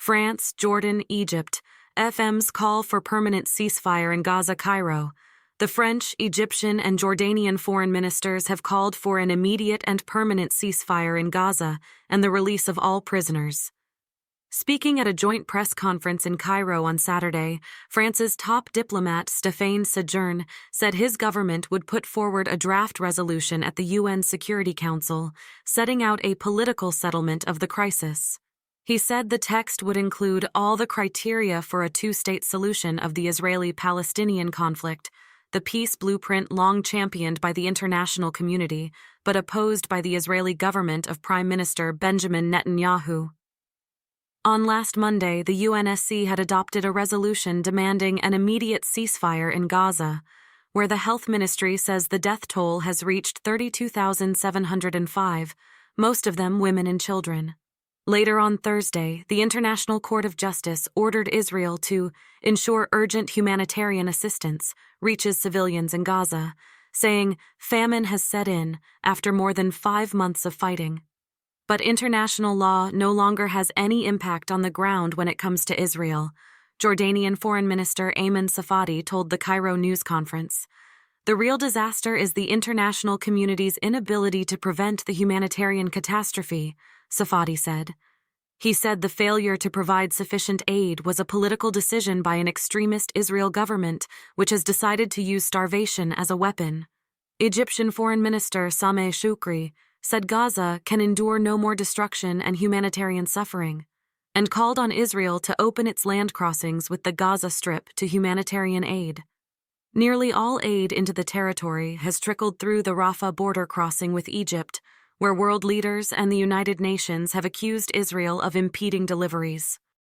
France, Jordan, Egypt. FM's call for permanent ceasefire in Gaza, Cairo. The French, Egyptian, and Jordanian foreign ministers have called for an immediate and permanent ceasefire in Gaza and the release of all prisoners. Speaking at a joint press conference in Cairo on Saturday, France's top diplomat Stephane Sejourne said his government would put forward a draft resolution at the UN Security Council, setting out a political settlement of the crisis. He said the text would include all the criteria for a two-state solution of the Israeli-Palestinian conflict, the peace blueprint long championed by the international community, but opposed by the Israeli government of Prime Minister Benjamin Netanyahu. On last Monday, the UNSC had adopted a resolution demanding an immediate ceasefire in Gaza, where the health ministry says the death toll has reached 32,705, most of them women and children. Later on Thursday, the International Court of Justice ordered Israel to ensure urgent humanitarian assistance reaches civilians in Gaza, saying famine has set in after more than 5 months of fighting. But international law no longer has any impact on the ground when it comes to Israel, Jordanian Foreign Minister Ayman Safadi told the Cairo News Conference. The real disaster is the international community's inability to prevent the humanitarian catastrophe, Safadi said. He said the failure to provide sufficient aid was a political decision by an extremist Israel government which has decided to use starvation as a weapon. Egyptian Foreign Minister Sameh Shoukry said Gaza can endure no more destruction and humanitarian suffering, and called on Israel to open its land crossings with the Gaza Strip to humanitarian aid. Nearly all aid into the territory has trickled through the Rafah border crossing with Egypt, where world leaders and the United Nations have accused Israel of impeding deliveries.